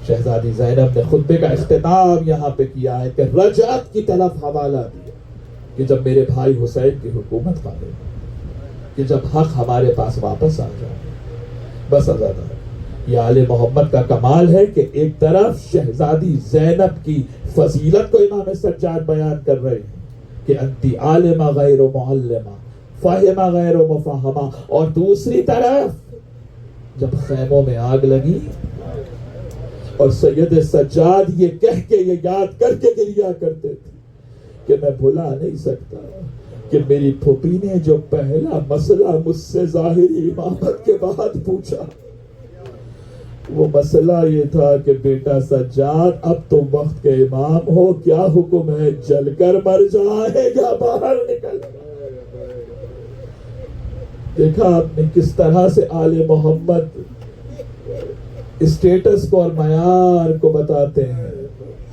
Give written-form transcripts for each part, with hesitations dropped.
شہزادی زینب نے خطبے کا اختتام یہاں پہ کیا ہے کہ رجعت کی طرف حوالہ دیا کہ جب میرے بھائی حسین کی حکومت قائم، کہ جب حق ہمارے پاس واپس آ جائے، بس آزادہ۔ یہ آل محمد کا کمال ہے کہ ایک طرف شہزادی زینب کی فضیلت کو امام سجاد بیان کر رہے ہیں کہ انتی عالمہ غیر معلمہ فاہمہ غیر مفہمہ، اور دوسری طرف جب خیموں میں آگ لگی اور سید سجاد یہ کہہ کے یہ یاد کر کے گریا کرتے تھے کہ میں بھلا نہیں سکتا کہ میری پھوپھی نے جو پہلا مسئلہ مجھ سے ظاہری امامت کے بعد پوچھا، وہ مسئلہ یہ تھا کہ بیٹا سجاد اب تو وقت کے امام ہو، کیا حکم ہے، جل کر مر جائے گا باہر نکل۔ دیکھا آپ نے کس طرح سے آل محمد اسٹیٹس کو اور معیار کو بتاتے ہیں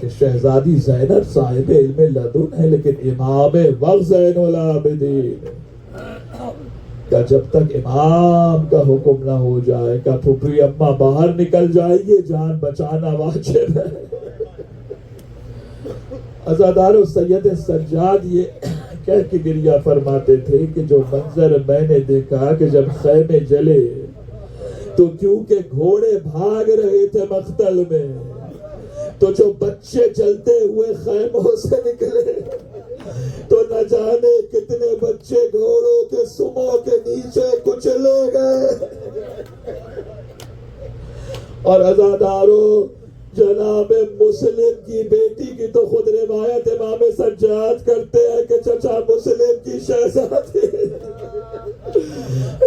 کہ شہزادی زینب صاحب علم لدن ہے لیکن امام وقت زین العابدین کا جب تک امام کا حکم نہ ہو جائے گا پھپھی اماں باہر نکل جائے گی، جان بچانا واجب ہے۔ عزادارو سید سجاد یہ کہہ کے گریہ فرماتے تھے کہ جو منظر میں نے دیکھا کہ جب خیمے جلے تو کیونکہ گھوڑے بھاگ رہے تھے مقتل میں، تو جو بچے چلتے ہوئے خیموں سے نکلے تو نہ جانے کتنے بچے گھوڑوں کے سموں کے نیچے کچلے گئے۔ اور عزادارو جناب مسلم کی بیٹی کی تو خود روایت امام سجاد کرتے ہیں کہ چچا مسلم کی شہزادی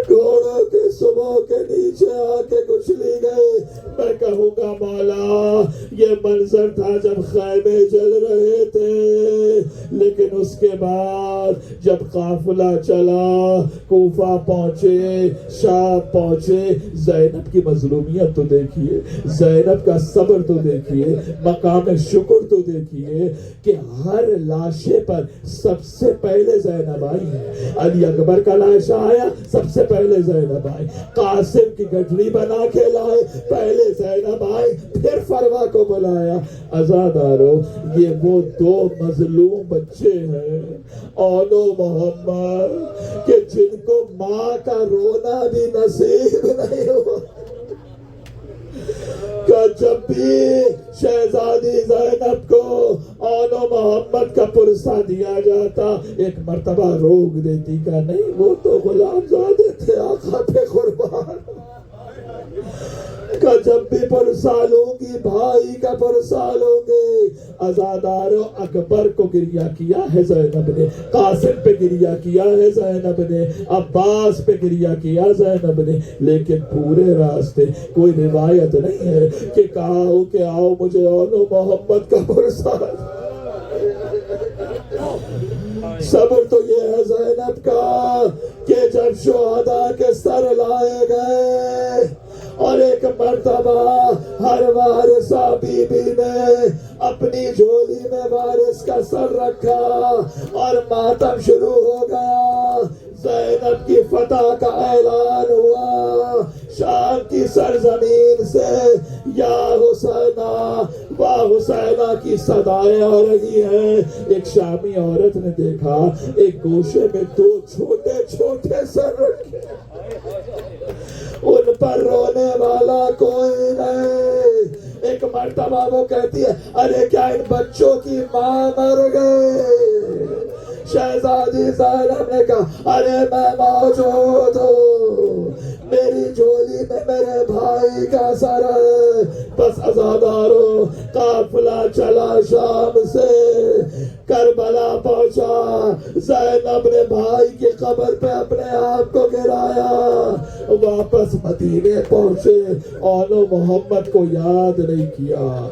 گھوڑوں کے سموں کے نیچے آ کے کچلی گئی۔ میں کہوں گا مولا یہ منظر تھا جب خیمے جل رہے تھے، لیکن اس کے بعد جب قافلہ چلا، کوفہ پہنچے، شام پہنچے، زینب کی مظلومیت تو دیکھیے، زینب کا صبر تو دیکھیے، مقام شکر تو دیکھیے کہ ہر لاشے پر سب سے پہلے زینب آئی ہے۔ علی اکبر کا لاشا آیا، سب سے پہلے زینب آئی۔ قاسم کی گٹھڑی بنا کے لائے، پہلے زینب آئی، پھر فروا کو بلایا۔ عزادارو یہ وہ دو مظلوم بچے ہیں اونو محمد کہ جن کو ماں کا رونا بھی نصیب نہیں ہوا، کہ جب بھی شہزادی زینب کو اونو محمد کا پرسہ دیا جاتا ایک مرتبہ روک دیتی کہ نہیں وہ تو غلام زادے تھے آقا پہ قربان، کہ جب بھی پرسہ لوں گی بھائی کا پرسہ لوں گی۔ عزادارو اکبر کو گریہ کیا ہے زینب نے، قاسم پہ گریہ کیا ہے زینب نے، عباس پہ گریہ کیا زینب نے، لیکن پورے راستے کوئی روایت نہیں ہے کہ کہا ہو کہ آؤ مجھے اونو محمد کا پرسہ۔ صبر تو یہ ہے زینب کا کہ جب شہداء کے سر لائے گئے اور ایک مرتبہ ہر وارثہ بی بی نے اپنی جھولی میں وارث کا سر رکھا اور ماتم شروع ہو گیا، زینب کی فتح کا اعلان ہوا، شام کی سرزمین سے یا حسینہ وا حسینہ کی صدائیں آ رہی ہیں۔ ایک شامی عورت نے دیکھا ایک گوشے میں دو چھوٹے چھوٹے سر رکھے، ان پر رونے والا کوئی نہیں۔ ایک مرتبہ وہ کہتی ہے ارے کیا ان بچوں کی ماں مر گئی؟ شہزادی زینب نے کہا ارے میں موجود ہوں، میری جھولی میں میرے بھائی کا سر ہے۔ بس عزادارو قافلہ چلا شام سے، کربلا پہنچا، زینب نے بھائی کی قبر پہ اپنے آپ کو گرایا، واپس مدینے پہنچے، اونو محمد کو یاد نہیں کیا۔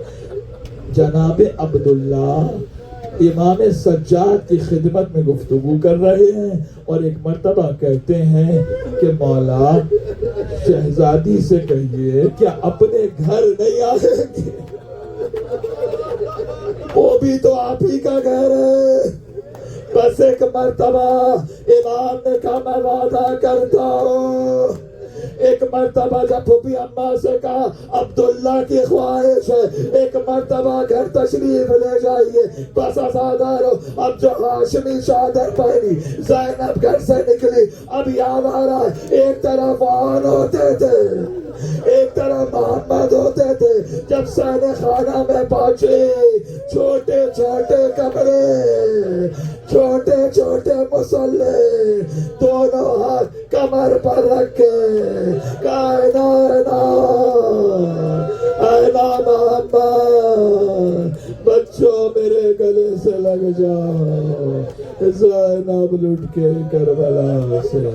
جناب عبداللہ امام سجاد کی خدمت میں گفتگو کر رہے ہیں اور ایک مرتبہ کہتے ہیں کہ مولا شہزادی سے کہیے کہ اپنے گھر نہیں آئیں گے، وہ بھی تو آپ ہی کا گھر ہے۔ بس ایک مرتبہ امام نے کہا میں وعدہ کرتا ہوں ایک مرتبہ جب پھوپھی اما سے کہا عبداللہ کی خواہش ہے ایک مرتبہ گھر تشریف لے جائیے بس آزادار ہو. اب جو ہاشمی چادر پہنی زینب گھر سے نکلی. اب یاد آ رہا ہے ایک طرف آن ہوتے تھے ایک طرف محمد ہوتے تھے. جب سہنے خانہ میں پہنچے چھوٹے چھوٹے کمرے چھوٹے چھوٹے مصلے دونوں ہاتھ کمر پر رکھے کائنا اینا محمد بچوں میرے گلے سے لگ جاؤ زینب لٹ کے کربلا سے